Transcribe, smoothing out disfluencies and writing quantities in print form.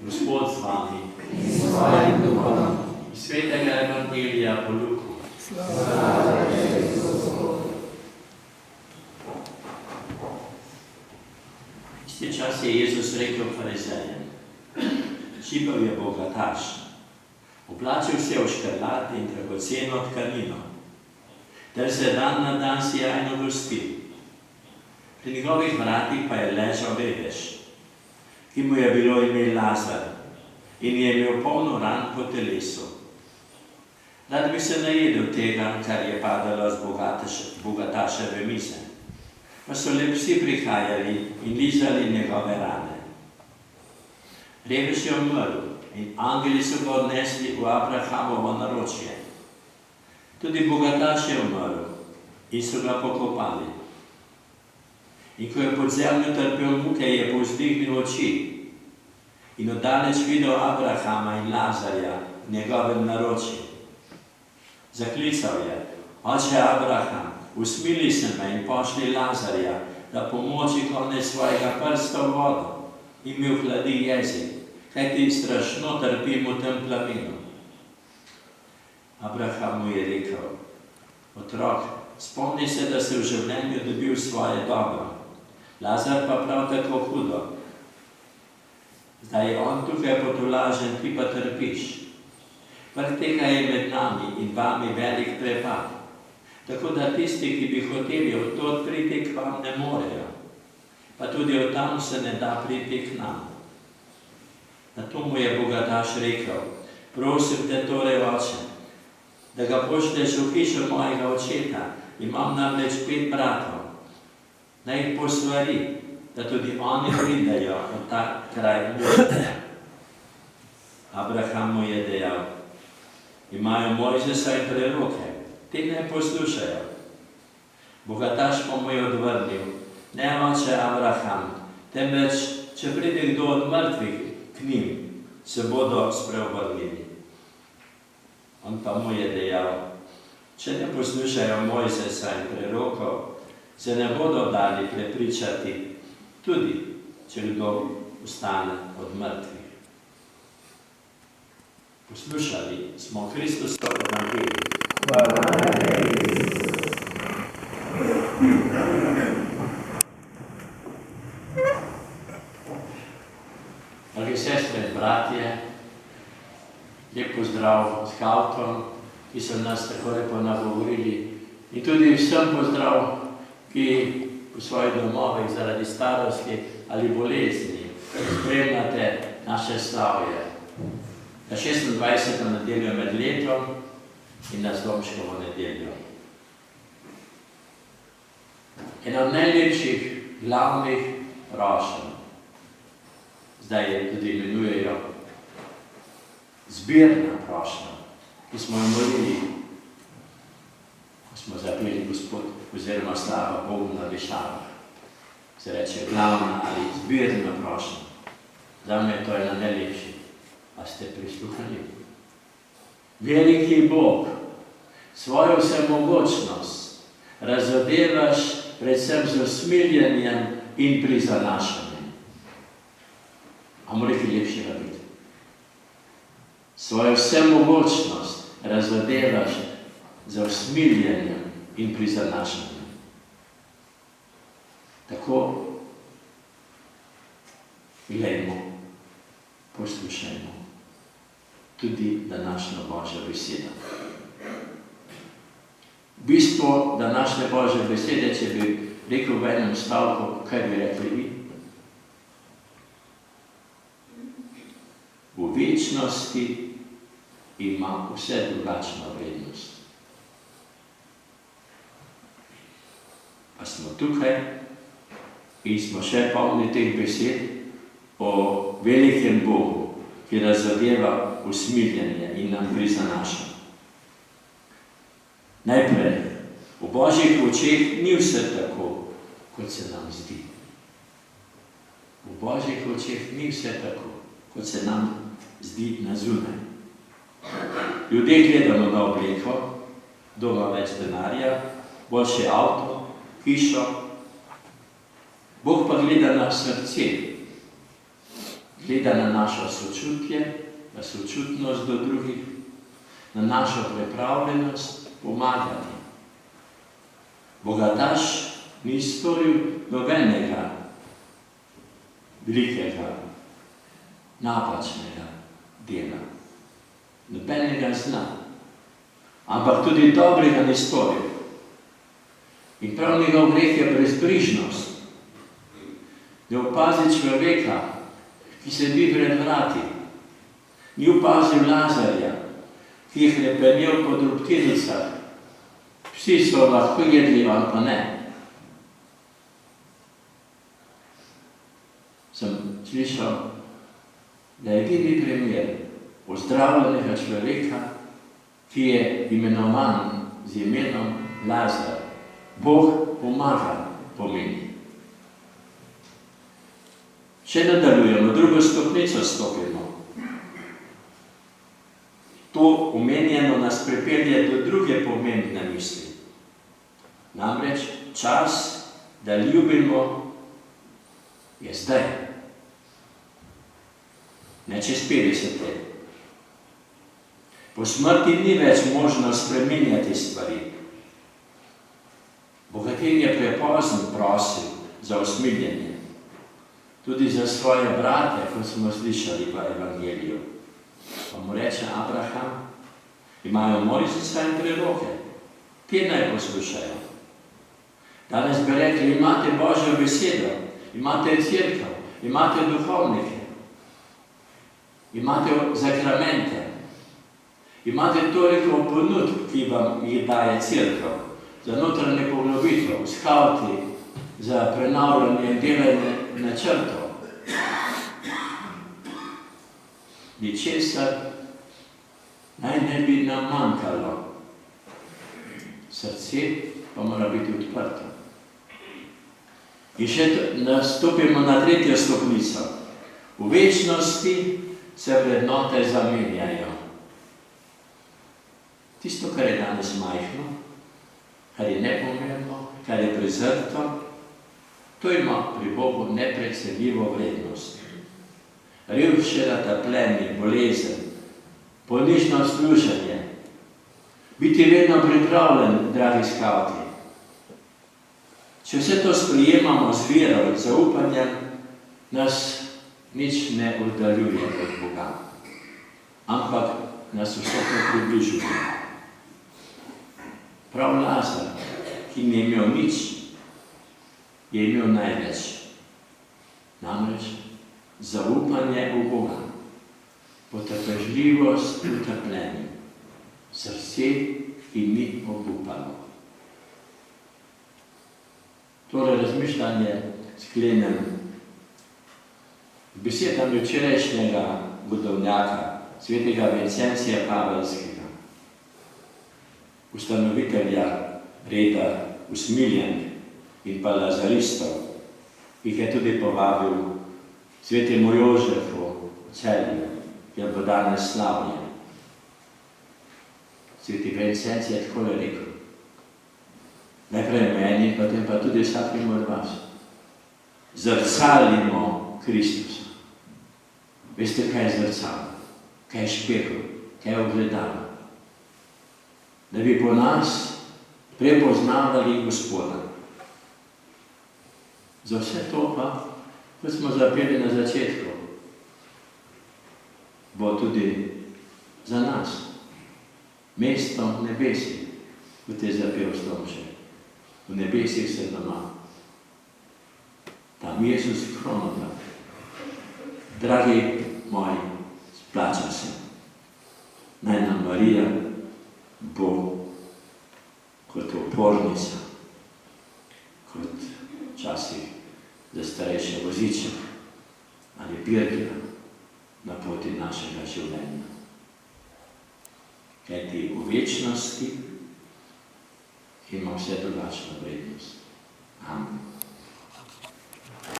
Gospod z vami. In s tvojim duhom. Iz svetega evangelija po Luku. Slava tebi, Gospod. Isti čas je Jezus rekel farizejem. Šibal je bogataš. Oblačil se v škrlate in dragoceno tkanino, ter se dan na dan sijajno gostil. Pri njegovih vratih pa je ležal vedež, ki mu je bilo ime Lazar in je imel polno ran po telesu. Rad bi se najedel tega, kar je padalo z bogataševe mize, pa so le psi prihajali in lizali njegove rane. Revež je umrl in angeli so ga odnesli v Abrahamovo naročje. Tudi bogataš je umrl in so ga pokopali. In ko je pod zemljo trpel muke, je povzdignil oči in oddaleč videl Abrahama in Lazarja v njegovem naročju. Zaklical je: Oče Abraham, usmili se me in pošli Lazarja, da pomoči konec svojega prsta v vodo in mi ohladi jezik, kajti strašno trpim v tem plamenu. Abraham mu je rekel: Otrok, spomni se, da si v življenju dobil svoje dobro, Lazar pa prav tako hudo. Zdaj je on tukaj potolažen, ti pa trpiš. Vrh tega je med nami in vami velik prepad, tako da tisti, ki bi hoteli od tod priti k vam, ne morejo, pa tudi od tam se ne da priti k nam. Nato mu je bogataš rekel: Prosim te torej, oče, da ga pošlješ v hišo mojega očeta, imam namreč 5 bratov. Naj jih posvari, da tudi oni pridejo v ta kraj mučenja. Abraham mu je dejal: Imajo Mojžesa in preroke, te ne poslušajo. Bogataš pa mu je odvrnil: Ne, oče Abraham, temveč, če pride kdo od mrtvih k njim, se bodo spreobrnili. On pa mu je dejal: Če ne poslušajo Mojžesa in prerokov, se ne bodo dali prepričati, tudi če kdo vstane od mrtvih. Poslušali smo Kristusovo evangelije. Hvala tebi. Dragi sestre in bratje, lep pozdrav skavtom, ki so nas tako lepo nagovorili, in tudi vsem pozdrav, ki v svojih domovih zaradi starosti ali bolezni spremljate naše slavje. Na 26. nedeljo med letom in na Zlomškovo nedeljo. Ena od najlepših glavnih prošenj, zdaj je tudi imenujejo zbirna prošnja, ki smo jo molili, ko smo zapeli Gospod oziroma slava Bogu na višavah. Se reče glavna ali zbirna prošnja. Zame to je ena najlepših. Pa ste prisluhnili? Veliki Bog, svojo vsemogočnost razodevaš predvsem z usmiljenjem in prizanašanjem. A mora kaj lepšega biti? Svojo vsemogočnost razodevaš z usmiljenjem in prizanašanjem. Tako glejmo, poslušajmo tudi današnjo Božjo besedo. Bistvo današnje Božje besede, če bi rekel v enem stavku, kaj bi rekli vi? V večnosti ima vse drugačno vrednost. Pa smo tukaj in smo še polni teh besed o velikem Bogu, ki razodeva usmiljenje in nam prizanaša. Najprej, v Božjih očeh ni vse tako, kot se nam zdi. V Božjih očeh ni vse tako, kot se nam zdi na zunaj. Ljudje gledamo na obleko, doma več denarja, boljše avto, hišo. Bog pa gleda na srce. gleda na našo sočutje, na sočutnost do drugih, na našo pripravljenost pomagati. Bogataš ni storil nobenega velikega, napačnega dela, nobenega zla, ampak tudi dobrega ni storil. In prav njegov greh je brezbrižnost. Ne opazi človeka, ki sedi pred vrati. Ni opazil Lazarja, ki je hrepenel po drobtinicah. Vsi so lahko jedli, ali pa ne. Sem slišal, da je edini primer ozdravljenega človeka, ki je imenovan z imenom Lazar. Bog pomaga, pomeni. Še nadaljujemo, drugo stopnico stopimo. To omenjeno nas pripelje do druge pomembne misli. Namreč čas, da ljubimo, je zdaj. Ne čez 50 let. Po smrti ni več možno spreminjati stvari. Bogatin je prepozno prosil za usmiljenje. Tudi za svoje brate, kot smo slišali v evangeliju. Pa mu reče Abraham, imajo Mojzesa in preroke, kje naj poslušajo? Danes bi rekli, imate Božjo besedo, imate cerkev, imate duhovnike, imate zakramente, imate toliko ponudb, ki vam jih daje cerkev, za notranje poglobitev, skavti, za prenavljanje in delanje načrtov. Ničesar naj ne bi nam manjkalo. Srce pa mora biti odprto. In še nastopimo na tretjo stopnico. V večnosti se vrednote zamenjajo. Tisto, kar je danes majhno, kar je nepomembno, kar je prezrto, to ima pri Bogu neprecenljivo vrednost. Revščina, trpljenje, bolezen, ponižno služenje, biti vedno pripravljen, dragi skavti. Če vse to sprejemamo z vero in zaupanjem, nas nič ne oddaljuje od Boga, ampak nas vse to približuje. Prav Lazar, ki ni imel nič, je imel največ. Namreč zaupanje v Boga, potrpežljivost v trpljenju, srce, ki ni obupalo. Tole razmišljanje sklenem z besedami včerajšnjega godovnjaka, svetega Vincencija Pavelskega, ustanovitelja reda usmiljenk in pa lazaristov, jih je tudi povabil svetemu Jožefu v Celju, ki bo danes slavljen. Sveti Vincenci je takole rekel, najprej meni, potem pa tudi vsakemu od vas, zrcalimo Kristusa. Veste, kaj je zrcalo? Kaj je špekel? Kaj je ogledalo? Da bi po nas prepoznavali Gospoda. Za vse to pa, kot smo zapeli na začetku, bo tudi za nas mesto v nebesih, kot je zapel Stomšek. V nebesih se doma. Tam Jezus kronoda. Dragi moji, splača se. Naj nam Marija bo kot opornica, kot včasih za starejše voziče ali birkina na poti našega življenja. Kajti v večnosti ima vse drugačno vrednost. Amen.